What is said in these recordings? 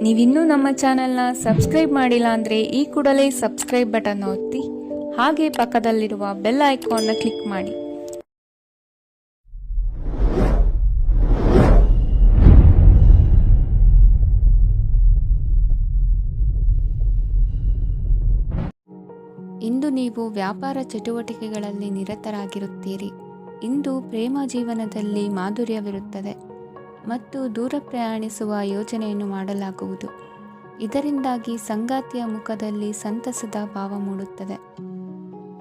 ನೀವಿನ್ನೂ ನಮ್ಮ ಚಾನೆಲ್ನ ಸಬ್ಸ್ಕ್ರೈಬ್ ಮಾಡಿಲ್ಲ ಅಂದರೆ ಈ ಕೂಡಲೇ ಸಬ್ಸ್ಕ್ರೈಬ್ ಬಟನ್ ಒತ್ತಿ ಹಾಗೆ ಪಕ್ಕದಲ್ಲಿರುವ ಬೆಲ್ ಐಕಾನ್ನ ಕ್ಲಿಕ್ ಮಾಡಿ. ಇಂದು ನೀವು ವ್ಯಾಪಾರ ಚಟುವಟಿಕೆಗಳಲ್ಲಿ ನಿರತರಾಗಿರುತ್ತೀರಿ. ಇಂದು ಪ್ರೇಮ ಜೀವನದಲ್ಲಿ ಮಾಧುರ್ಯವಿರುತ್ತದೆ ಮತ್ತು ದೂರ ಪ್ರಯಾಣಿಸುವ ಯೋಜನೆಯನ್ನು ಮಾಡಲಾಗುವುದು. ಇದರಿಂದಾಗಿ ಸಂಗಾತಿಯ ಮುಖದಲ್ಲಿ ಸಂತಸದ ಭಾವ ಮೂಡುತ್ತದೆ.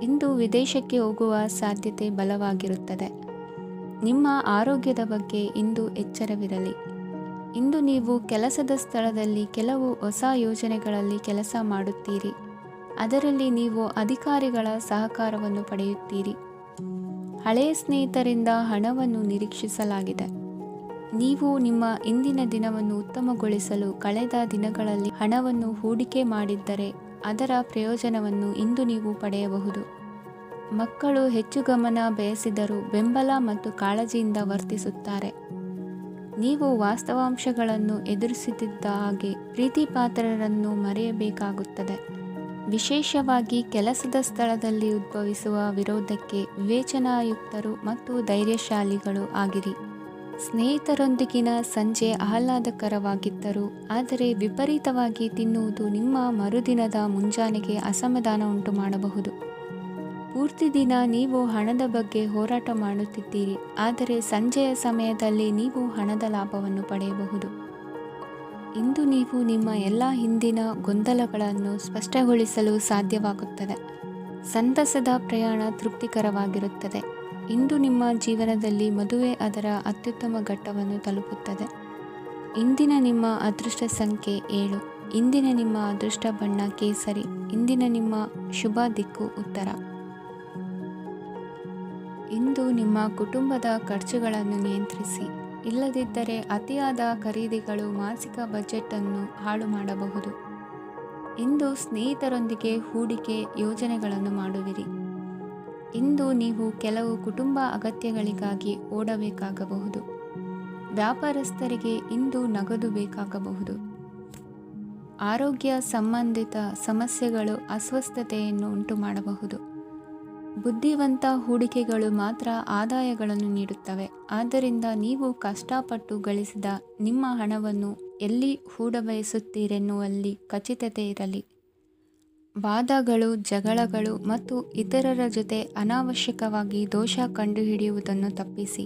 ಇಂದು ವಿದೇಶಕ್ಕೆ ಹೋಗುವ ಸಾಧ್ಯತೆ ಬಲವಾಗಿರುತ್ತದೆ. ನಿಮ್ಮ ಆರೋಗ್ಯದ ಬಗ್ಗೆ ಇಂದು ಎಚ್ಚರವಿರಲಿ. ಇಂದು ನೀವು ಕೆಲಸದ ಸ್ಥಳದಲ್ಲಿ ಕೆಲವು ಹೊಸ ಯೋಜನೆಗಳಲ್ಲಿ ಕೆಲಸ ಮಾಡುತ್ತೀರಿ. ಅದರಲ್ಲಿ ನೀವು ಅಧಿಕಾರಿಗಳ ಸಹಕಾರವನ್ನು ಪಡೆಯುತ್ತೀರಿ. ಹಳೆಯ ಸ್ನೇಹಿತರಿಂದ ಹಣವನ್ನು ನಿರೀಕ್ಷಿಸಲಾಗಿದೆ. ನೀವು ನಿಮ್ಮ ಇಂದಿನ ದಿನವನ್ನು ಉತ್ತಮಗೊಳಿಸಲು ಕಳೆದ ದಿನಗಳಲ್ಲಿ ಹಣವನ್ನು ಹೂಡಿಕೆ ಮಾಡಿದ್ದರೆ ಅದರ ಪ್ರಯೋಜನವನ್ನು ಇಂದು ನೀವು ಪಡೆಯಬಹುದು. ಮಕ್ಕಳು ಹೆಚ್ಚು ಗಮನ ಬಯಸಿದರೂ ಬೆಂಬಲ ಮತ್ತು ಕಾಳಜಿಯಿಂದ ವರ್ತಿಸುತ್ತಾರೆ. ನೀವು ವಾಸ್ತವಾಂಶಗಳನ್ನು ಎದುರಿಸುತ್ತಿದ್ದ ಹಾಗೆ ಪ್ರೀತಿಪಾತ್ರರನ್ನು ಮರೆಯಬೇಕಾಗುತ್ತದೆ. ವಿಶೇಷವಾಗಿ ಕೆಲಸದ ಸ್ಥಳದಲ್ಲಿ ಉದ್ಭವಿಸುವ ವಿರೋಧಕ್ಕೆ ವಿವೇಚನಾಯುಕ್ತರು ಮತ್ತು ಧೈರ್ಯಶಾಲಿಗಳು ಆಗಿರಿ. ಸ್ನೇಹಿತರೊಂದಿಗಿನ ಸಂಜೆ ಆಹ್ಲಾದಕರವಾಗಿದ್ದರೂ ಆದರೆ ವಿಪರೀತವಾಗಿ ತಿನ್ನುವುದು ನಿಮ್ಮ ಮರುದಿನದ ಮುಂಜಾನೆಗೆ ಅಸಮಾಧಾನ ಉಂಟು ಮಾಡಬಹುದು. ಪೂರ್ತಿ ದಿನ ನೀವು ಹಣದ ಬಗ್ಗೆ ಹೋರಾಟ ಮಾಡುತ್ತಿದ್ದೀರಿ, ಆದರೆ ಸಂಜೆಯ ಸಮಯದಲ್ಲಿ ನೀವು ಹಣದ ಲಾಭವನ್ನು ಪಡೆಯಬಹುದು. ಇಂದು ನೀವು ನಿಮ್ಮ ಎಲ್ಲ ಹಿಂದಿನ ಗೊಂದಲಗಳನ್ನು ಸ್ಪಷ್ಟಗೊಳಿಸಲು ಸಾಧ್ಯವಾಗುತ್ತದೆ. ಸಂತಸದ ಪ್ರಯಾಣ ತೃಪ್ತಿಕರವಾಗಿರುತ್ತದೆ. ಇಂದು ನಿಮ್ಮ ಜೀವನದಲ್ಲಿ ಮದುವೆ ಅದರ ಅತ್ಯುತ್ತಮ ಘಟ್ಟವನ್ನು ತಲುಪುತ್ತದೆ. ಇಂದಿನ ನಿಮ್ಮ ಅದೃಷ್ಟ ಸಂಖ್ಯೆ 7. ಇಂದಿನ ನಿಮ್ಮ ಅದೃಷ್ಟ ಬಣ್ಣ ಕೇಸರಿ. ಇಂದಿನ ನಿಮ್ಮ ಶುಭ ದಿಕ್ಕು ಉತ್ತರ. ಇಂದು ನಿಮ್ಮ ಕುಟುಂಬದ ಖರ್ಚುಗಳನ್ನು ನಿಯಂತ್ರಿಸಿ. ಇಲ್ಲದಿದ್ದರೆ ಅತಿಯಾದ ಖರೀದಿಗಳು ಮಾಸಿಕ ಬಜೆಟನ್ನು ಹಾಳು ಮಾಡಬಹುದು. ಇಂದು ಸ್ನೇಹಿತರೊಂದಿಗೆ ಹೂಡಿಕೆ ಯೋಜನೆಗಳನ್ನು ಮಾಡುವಿರಿ. ಇಂದು ನೀವು ಕೆಲವು ಕುಟುಂಬ ಅಗತ್ಯಗಳಿಗಾಗಿ ಓಡಬೇಕಾಗಬಹುದು. ವ್ಯಾಪಾರಸ್ಥರಿಗೆ ಇಂದು ನಗದು ಬೇಕಾಗಬಹುದು. ಆರೋಗ್ಯ ಸಂಬಂಧಿತ ಸಮಸ್ಯೆಗಳು ಅಸ್ವಸ್ಥತೆಯನ್ನು ಉಂಟುಮಾಡಬಹುದು. ಬುದ್ಧಿವಂತ ಹೂಡಿಕೆಗಳು ಮಾತ್ರ ಆದಾಯಗಳನ್ನು ನೀಡುತ್ತವೆ. ಆದ್ದರಿಂದ ನೀವು ಕಷ್ಟಪಟ್ಟು ಗಳಿಸಿದ ನಿಮ್ಮ ಹಣವನ್ನು ಎಲ್ಲಿ ಹೂಡಬಯಸುತ್ತೀರೆನ್ನುವಲ್ಲಿ ಖಚಿತತೆ ಇರಲಿ. ವಾದಗಳು, ಜಗಳಗಳು ಮತ್ತು ಇತರರ ಜೊತೆ ಅನಾವಶ್ಯಕವಾಗಿ ದೋಷ ಕಂಡುಹಿಡಿಯುವುದನ್ನು ತಪ್ಪಿಸಿ.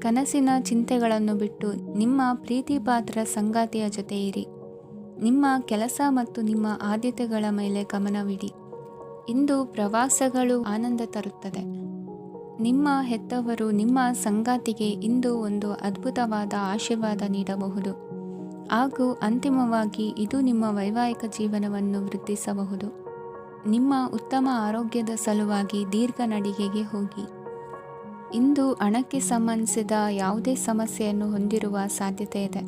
ಕನಸಿನ ಚಿಂತೆಗಳನ್ನು ಬಿಟ್ಟು ನಿಮ್ಮ ಪ್ರೀತಿಪಾತ್ರ ಸಂಗಾತಿಯ ಜೊತೆ ಇರಿ. ನಿಮ್ಮ ಕೆಲಸ ಮತ್ತು ನಿಮ್ಮ ಆದ್ಯತೆಗಳ ಮೇಲೆ ಗಮನವಿಡಿ. ಇಂದು ಪ್ರವಾಸಗಳು ಆನಂದ ತರುತ್ತದೆ. ನಿಮ್ಮ ಹೆತ್ತವರು ನಿಮ್ಮ ಸಂಗಾತಿಗೆ ಇಂದು ಒಂದು ಅದ್ಭುತವಾದ ಆಶೀರ್ವಾದ ನೀಡಬಹುದು ಹಾಗೂ ಅಂತಿಮವಾಗಿ ಇದು ನಿಮ್ಮ ವೈವಾಹಿಕ ಜೀವನವನ್ನು ವೃದ್ಧಿಸಬಹುದು. ನಿಮ್ಮ ಉತ್ತಮ ಆರೋಗ್ಯದ ಸಲುವಾಗಿ ದೀರ್ಘ ನಡಿಗೆಗೆ ಹೋಗಿ. ಇಂದು ಹಣಕ್ಕೆ ಸಂಬಂಧಿಸಿದ ಯಾವುದೇ ಸಮಸ್ಯೆಯನ್ನು ಹೊಂದಿರುವ ಸಾಧ್ಯತೆ ಇದೆ,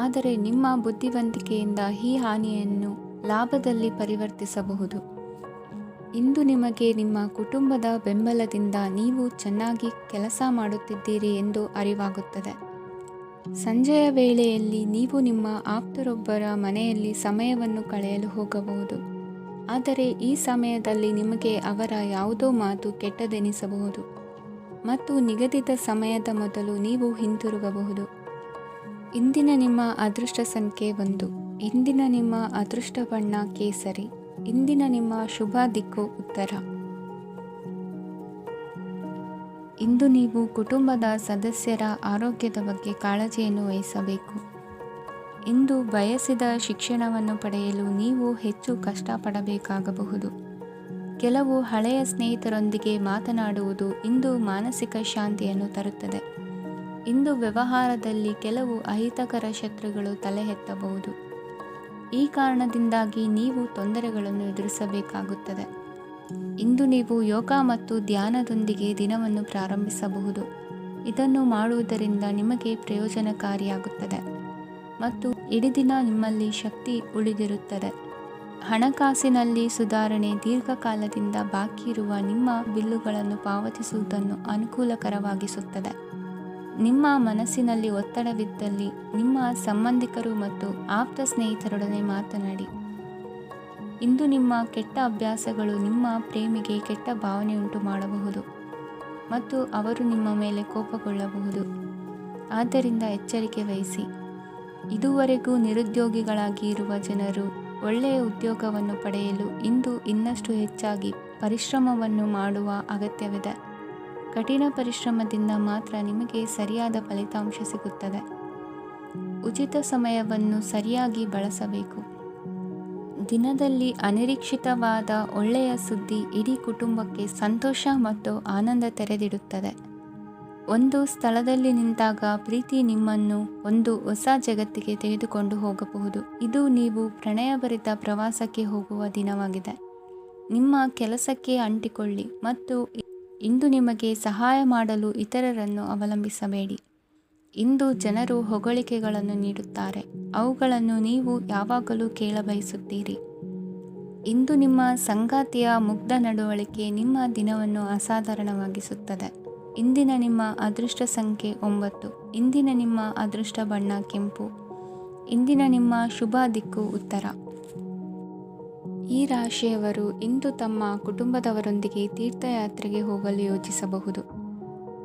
ಆದರೆ ನಿಮ್ಮ ಬುದ್ಧಿವಂತಿಕೆಯಿಂದ ಈ ಹಾನಿಯನ್ನು ಲಾಭದಲ್ಲಿ ಪರಿವರ್ತಿಸಬಹುದು. ಇಂದು ನಿಮಗೆ ನಿಮ್ಮ ಕುಟುಂಬದ ಬೆಂಬಲದಿಂದ ನೀವು ಚೆನ್ನಾಗಿ ಕೆಲಸ ಮಾಡುತ್ತಿದ್ದೀರಿ ಎಂದು ಅರಿವಾಗುತ್ತದೆ. ಸಂಜೆಯ ವೇಳೆಯಲ್ಲಿ ನೀವು ನಿಮ್ಮ ಆಪ್ತರೊಬ್ಬರ ಮನೆಯಲ್ಲಿ ಸಮಯವನ್ನು ಕಳೆಯಲು ಹೋಗಬಹುದು, ಆದರೆ ಈ ಸಮಯದಲ್ಲಿ ನಿಮಗೆ ಅವರ ಯಾವುದೋ ಮಾತು ಕೆಟ್ಟದೆನಿಸಬಹುದು ಮತ್ತು ನಿಗದಿತ ಸಮಯದ ಮೊದಲು ನೀವು ಹಿಂತಿರುಗಬಹುದು. ಇಂದಿನ ನಿಮ್ಮ ಅದೃಷ್ಟ ಸಂಖ್ಯೆ 1. ಇಂದಿನ ನಿಮ್ಮ ಅದೃಷ್ಟ ಬಣ್ಣ ಕೇಸರಿ. ಇಂದಿನ ನಿಮ್ಮ ಶುಭ ದಿಕ್ಕು ಉತ್ತರ. ಇಂದು ನೀವು ಕುಟುಂಬದ ಸದಸ್ಯರ ಆರೋಗ್ಯದ ಬಗ್ಗೆ ಕಾಳಜಿಯನ್ನು ವಹಿಸಬೇಕು. ಇಂದು ಬಯಸಿದ ಶಿಕ್ಷಣವನ್ನು ಪಡೆಯಲು ನೀವು ಹೆಚ್ಚು ಕಷ್ಟಪಡಬೇಕಾಗಬಹುದು. ಕೆಲವು ಹಳೆಯ ಸ್ನೇಹಿತರೊಂದಿಗೆ ಮಾತನಾಡುವುದು ಇಂದು ಮಾನಸಿಕ ಶಾಂತಿಯನ್ನು ತರುತ್ತದೆ. ಇಂದು ವ್ಯವಹಾರದಲ್ಲಿ ಕೆಲವು ಅಹಿತಕರ ಶತ್ರುಗಳು ತಲೆ ಎತ್ತಬಹುದು. ಈ ಕಾರಣದಿಂದಾಗಿ ನೀವು ತೊಂದರೆಗಳನ್ನು ಎದುರಿಸಬೇಕಾಗುತ್ತದೆ. ಇಂದು ನೀವು ಯೋಗ ಮತ್ತು ಧ್ಯಾನದೊಂದಿಗೆ ದಿನವನ್ನು ಪ್ರಾರಂಭಿಸಬಹುದು. ಇದನ್ನು ಮಾಡುವುದರಿಂದ ನಿಮಗೆ ಪ್ರಯೋಜನಕಾರಿಯಾಗುತ್ತದೆ ಮತ್ತು ಇಡೀ ದಿನ ನಿಮ್ಮಲ್ಲಿ ಶಕ್ತಿ ಉಳಿದಿರುತ್ತದೆ. ಹಣಕಾಸಿನಲ್ಲಿ ಸುಧಾರಣೆ ದೀರ್ಘಕಾಲದಿಂದ ಬಾಕಿ ಇರುವ ನಿಮ್ಮ ಬಿಲ್ಲುಗಳನ್ನು ಪಾವತಿಸುವುದನ್ನು ಅನುಕೂಲಕರವಾಗಿಸುತ್ತದೆ. ನಿಮ್ಮ ಮನಸ್ಸಿನಲ್ಲಿ ಒತ್ತಡವಿದ್ದಲ್ಲಿ ನಿಮ್ಮ ಸಂಬಂಧಿಕರು ಮತ್ತು ಆಪ್ತ ಸ್ನೇಹಿತರೊಡನೆ ಮಾತನಾಡಿ. ಇಂದು ನಿಮ್ಮ ಕೆಟ್ಟ ಅಭ್ಯಾಸಗಳು ನಿಮ್ಮ ಪ್ರೇಮಿಗೆ ಕೆಟ್ಟ ಭಾವನೆಯುಂಟು ಮಾಡಬಹುದು ಮತ್ತು ಅವರು ನಿಮ್ಮ ಮೇಲೆ ಕೋಪಗೊಳ್ಳಬಹುದು. ಆದ್ದರಿಂದ ಎಚ್ಚರಿಕೆ ವಹಿಸಿ. ಇದುವರೆಗೂ ನಿರುದ್ಯೋಗಿಗಳಾಗಿ ಇರುವ ಜನರು ಒಳ್ಳೆಯ ಉದ್ಯೋಗವನ್ನು ಪಡೆಯಲು ಇಂದು ಇನ್ನಷ್ಟು ಹೆಚ್ಚಾಗಿ ಪರಿಶ್ರಮವನ್ನು ಮಾಡುವ ಅಗತ್ಯವಿದೆ. ಕಠಿಣ ಪರಿಶ್ರಮದಿಂದ ಮಾತ್ರ ನಿಮಗೆ ಸರಿಯಾದ ಫಲಿತಾಂಶ ಸಿಗುತ್ತದೆ. ಉಚಿತ ಸಮಯವನ್ನು ಸರಿಯಾಗಿ ಬಳಸಬೇಕು. ದಿನದಲ್ಲಿ ಅನಿರೀಕ್ಷಿತವಾದ ಒಳ್ಳೆಯ ಸುದ್ದಿ ಇಡೀ ಕುಟುಂಬಕ್ಕೆ ಸಂತೋಷ ಮತ್ತು ಆನಂದ ತೆರೆದಿಡುತ್ತದೆ. ಒಂದು ಸ್ಥಳದಲ್ಲಿ ನಿಂತಾಗ ಪ್ರೀತಿ ನಿಮ್ಮನ್ನು ಒಂದು ಹೊಸ ಜಗತ್ತಿಗೆ ತೆಗೆದುಕೊಂಡು ಹೋಗಬಹುದು. ಇದು ನೀವು ಪ್ರಣಯಭರಿತ ಪ್ರವಾಸಕ್ಕೆ ಹೋಗುವ ದಿನವಾಗಿದೆ. ನಿಮ್ಮ ಕೆಲಸಕ್ಕೆ ಅಂಟಿಕೊಳ್ಳಿ ಮತ್ತು ಇಂದು ನಿಮಗೆ ಸಹಾಯ ಮಾಡಲು ಇತರರನ್ನು ಅವಲಂಬಿಸಬೇಡಿ. ಇಂದು ಜನರು ಹೊಗಳಿಕೆಗಳನ್ನು ನೀಡುತ್ತಾರೆ, ಅವುಗಳನ್ನು ನೀವು ಯಾವಾಗಲೂ ಕೇಳಬಯಸುತ್ತೀರಿ. ಇಂದು ನಿಮ್ಮ ಸಂಗಾತಿಯ ಮುಗ್ಧ ನಡವಳಿಕೆ ನಿಮ್ಮ ದಿನವನ್ನು ಅಸಾಧಾರಣವಾಗಿಸುತ್ತದೆ. ಇಂದಿನ ನಿಮ್ಮ ಅದೃಷ್ಟ ಸಂಖ್ಯೆ 9. ಇಂದಿನ ನಿಮ್ಮ ಅದೃಷ್ಟ ಬಣ್ಣ ಕೆಂಪು. ಇಂದಿನ ನಿಮ್ಮ ಶುಭ ದಿಕ್ಕು ಉತ್ತರ. ಈ ರಾಶಿಯವರು ಇಂದು ತಮ್ಮ ಕುಟುಂಬದವರೊಂದಿಗೆ ತೀರ್ಥಯಾತ್ರೆಗೆ ಹೋಗಲು ಯೋಚಿಸಬಹುದು.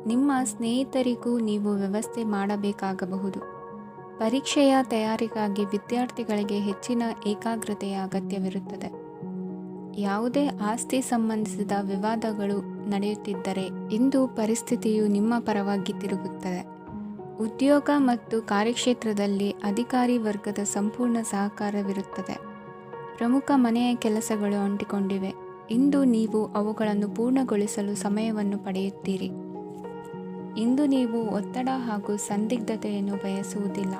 ನಿಮ್ಮ ಸ್ನೇಹಿತರಿಗೂ ನೀವು ವ್ಯವಸ್ಥೆ ಮಾಡಬೇಕಾಗಬಹುದು. ಪರೀಕ್ಷೆಯ ತಯಾರಿಗಾಗಿ ವಿದ್ಯಾರ್ಥಿಗಳಿಗೆ ಹೆಚ್ಚಿನ ಏಕಾಗ್ರತೆಯ ಅಗತ್ಯವಿರುತ್ತದೆ. ಯಾವುದೇ ಆಸ್ತಿ ಸಂಬಂಧಿಸಿದ ವಿವಾದಗಳು ನಡೆಯುತ್ತಿದ್ದರೆ ಇಂದು ಪರಿಸ್ಥಿತಿಯು ನಿಮ್ಮ ಪರವಾಗಿ ತಿರುಗುತ್ತದೆ. ಉದ್ಯೋಗ ಮತ್ತು ಕಾರ್ಯಕ್ಷೇತ್ರದಲ್ಲಿ ಅಧಿಕಾರಿ ವರ್ಗದ ಸಂಪೂರ್ಣ ಸಹಕಾರವಿರುತ್ತದೆ. ಪ್ರಮುಖ ಮನೆಯ ಕೆಲಸಗಳು ಅಂಟಿಕೊಂಡಿವೆ. ಇಂದು ನೀವು ಅವುಗಳನ್ನು ಪೂರ್ಣಗೊಳಿಸಲು ಸಮಯವನ್ನು ಪಡೆಯುತ್ತೀರಿ. ಇಂದು ನೀವು ಒತ್ತಡ ಹಾಗೂ ಸಂದಿಗ್ಧತೆಯನ್ನು ಬಯಸುವುದಿಲ್ಲ.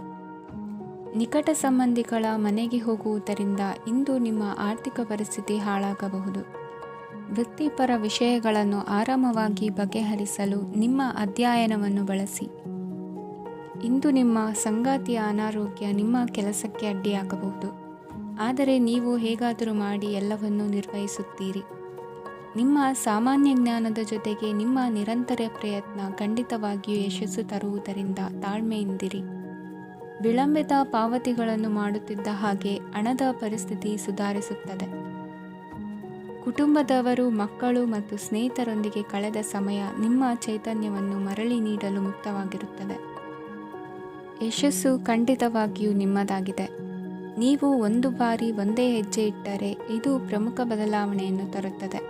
ನಿಕಟ ಸಂಬಂಧಿಗಳ ಮನೆಗೆ ಹೋಗುವುದರಿಂದ ಇಂದು ನಿಮ್ಮ ಆರ್ಥಿಕ ಪರಿಸ್ಥಿತಿ ಹಾಳಾಗಬಹುದು. ವೃತ್ತಿಪರ ವಿಷಯಗಳನ್ನು ಆರಾಮವಾಗಿ ಬಗೆಹರಿಸಲು ನಿಮ್ಮ ಅಧ್ಯಯನವನ್ನು ಬಳಸಿ. ಇಂದು ನಿಮ್ಮ ಸಂಗಾತಿಯ ಅನಾರೋಗ್ಯ ನಿಮ್ಮ ಕೆಲಸಕ್ಕೆ ಅಡ್ಡಿಯಾಗಬಹುದು, ಆದರೆ ನೀವು ಹೇಗಾದರೂ ಮಾಡಿ ಎಲ್ಲವನ್ನೂ ನಿರ್ವಹಿಸುತ್ತೀರಿ. ನಿಮ್ಮ ಸಾಮಾನ್ಯ ಜ್ಞಾನದ ಜೊತೆಗೆ ನಿಮ್ಮ ನಿರಂತರ ಪ್ರಯತ್ನ ಖಂಡಿತವಾಗಿಯೂ ಯಶಸ್ಸು ತರುವುದರಿಂದ ತಾಳ್ಮೆಯಿಂದಿರಿ. ವಿಳಂಬಿತ ಪಾವತಿಗಳನ್ನು ಮಾಡುತ್ತಿದ್ದ ಹಾಗೆ ಹಣದ ಪರಿಸ್ಥಿತಿ ಸುಧಾರಿಸುತ್ತದೆ. ಕುಟುಂಬದವರು, ಮಕ್ಕಳು ಮತ್ತು ಸ್ನೇಹಿತರೊಂದಿಗೆ ಕಳೆದ ಸಮಯ ನಿಮ್ಮ ಚೈತನ್ಯವನ್ನು ಮರಳಿ ನೀಡಲು ಮುಕ್ತವಾಗಿರುತ್ತದೆ. ಯಶಸ್ಸು ಖಂಡಿತವಾಗಿಯೂ ನಿಮ್ಮದಾಗಿದೆ. ನೀವು ಒಂದು ಬಾರಿ ಒಂದೇ ಹೆಜ್ಜೆ ಇಟ್ಟರೆ ಇದು ಪ್ರಮುಖ ಬದಲಾವಣೆಯನ್ನು ತರುತ್ತದೆ.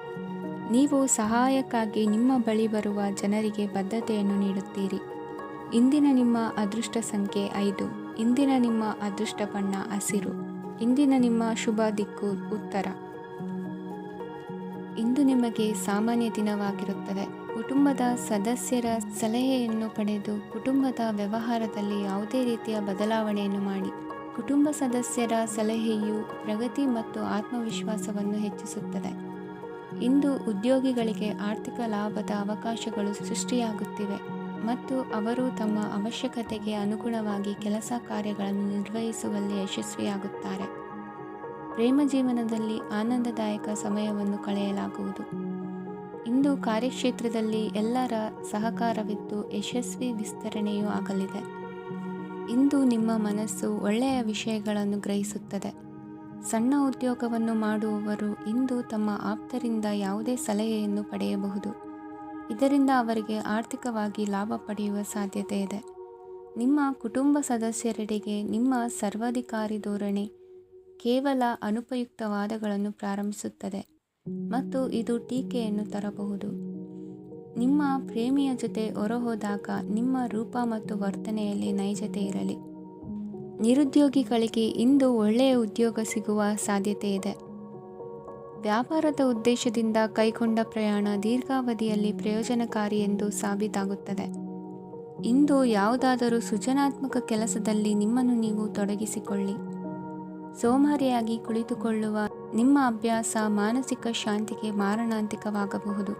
ನೀವು ಸಹಾಯಕ್ಕಾಗಿ ನಿಮ್ಮ ಬಳಿ ಬರುವ ಜನರಿಗೆ ಬದ್ಧತೆಯನ್ನು ನೀಡುತ್ತೀರಿ. ಇಂದಿನ ನಿಮ್ಮ ಅದೃಷ್ಟ ಸಂಖ್ಯೆ 5. ಇಂದಿನ ನಿಮ್ಮ ಅದೃಷ್ಟ ಬಣ್ಣ ಹಸಿರು. ಇಂದಿನ ನಿಮ್ಮ ಶುಭ ದಿಕ್ಕು ಉತ್ತರ. ಇಂದು ನಿಮಗೆ ಸಾಮಾನ್ಯ ದಿನವಾಗಿರುತ್ತದೆ. ಕುಟುಂಬದ ಸದಸ್ಯರ ಸಲಹೆಯನ್ನು ಪಡೆದು ಕುಟುಂಬದ ವ್ಯವಹಾರದಲ್ಲಿ ಯಾವುದೇ ರೀತಿಯ ಬದಲಾವಣೆಯನ್ನು ಮಾಡಿ. ಕುಟುಂಬ ಸದಸ್ಯರ ಸಲಹೆಯು ಪ್ರಗತಿ ಮತ್ತು ಆತ್ಮವಿಶ್ವಾಸವನ್ನು ಹೆಚ್ಚಿಸುತ್ತದೆ. ಇಂದು ಉದ್ಯೋಗಿಗಳಿಗೆ ಆರ್ಥಿಕ ಲಾಭದ ಅವಕಾಶಗಳು ಸೃಷ್ಟಿಯಾಗುತ್ತಿವೆ ಮತ್ತು ಅವರು ತಮ್ಮ ಅವಶ್ಯಕತೆಗೆ ಅನುಗುಣವಾಗಿ ಕೆಲಸ ಕಾರ್ಯಗಳನ್ನು ನಿರ್ವಹಿಸುವಲ್ಲಿ ಯಶಸ್ವಿಯಾಗುತ್ತಾರೆ. ಪ್ರೇಮ ಜೀವನದಲ್ಲಿ ಆನಂದದಾಯಕ ಸಮಯವನ್ನು ಕಳೆಯಲಾಗುವುದು. ಇಂದು ಕಾರ್ಯಕ್ಷೇತ್ರದಲ್ಲಿ ಎಲ್ಲರ ಸಹಕಾರವಿದ್ದು ಯಶಸ್ವಿ ವಿಸ್ತರಣೆಯೂ ಆಗಲಿದೆ. ಇಂದು ನಿಮ್ಮ ಮನಸ್ಸು ಒಳ್ಳೆಯ ವಿಷಯಗಳನ್ನು ಗ್ರಹಿಸುತ್ತದೆ. ಸಣ್ಣ ಉದ್ಯೋಗವನ್ನು ಮಾಡುವವರು ಇಂದು ತಮ್ಮ ಆಪ್ತರಿಂದ ಯಾವುದೇ ಸಲಹೆಯನ್ನು ಪಡೆಯಬಹುದು. ಇದರಿಂದ ಅವರಿಗೆ ಆರ್ಥಿಕವಾಗಿ ಲಾಭ ಪಡೆಯುವ ಸಾಧ್ಯತೆ ಇದೆ. ನಿಮ್ಮ ಕುಟುಂಬ ಸದಸ್ಯರೆಡೆಗೆ ನಿಮ್ಮ ಸರ್ವಾಧಿಕಾರಿ ಧೋರಣೆ ಕೇವಲ ಅನುಪಯುಕ್ತ ವಾದಗಳನ್ನು ಪ್ರಾರಂಭಿಸುತ್ತದೆ ಮತ್ತು ಇದು ಟೀಕೆಯನ್ನು ತರಬಹುದು. ನಿಮ್ಮ ಪ್ರೇಮಿಯ ಜೊತೆ ಹೊರಹೋದಾಗ ನಿಮ್ಮ ರೂಪ ಮತ್ತು ವರ್ತನೆಯಲ್ಲಿ ನೈಜತೆ ಇರಲಿ. ನಿರುದ್ಯೋಗಿಗಳಿಗೆ ಇಂದು ಒಳ್ಳೆಯ ಉದ್ಯೋಗ ಸಿಗುವ ಸಾಧ್ಯತೆ ಇದೆ. ವ್ಯಾಪಾರದ ಉದ್ದೇಶದಿಂದ ಕೈಗೊಂಡ ಪ್ರಯಾಣ ದೀರ್ಘಾವಧಿಯಲ್ಲಿ ಪ್ರಯೋಜನಕಾರಿ ಎಂದು ಸಾಬೀತಾಗುತ್ತದೆ. ಇಂದು ಯಾವುದಾದರೂ ಸೃಜನಾತ್ಮಕ ಕೆಲಸದಲ್ಲಿ ನಿಮ್ಮನ್ನು ನೀವು ತೊಡಗಿಸಿಕೊಳ್ಳಿ. ಸೋಮಾರಿಯಾಗಿ ಕುಳಿತುಕೊಳ್ಳುವ ನಿಮ್ಮ ಅಭ್ಯಾಸ ಮಾನಸಿಕ ಶಾಂತಿಗೆ ಮಾರಣಾಂತಿಕವಾಗಬಹುದು.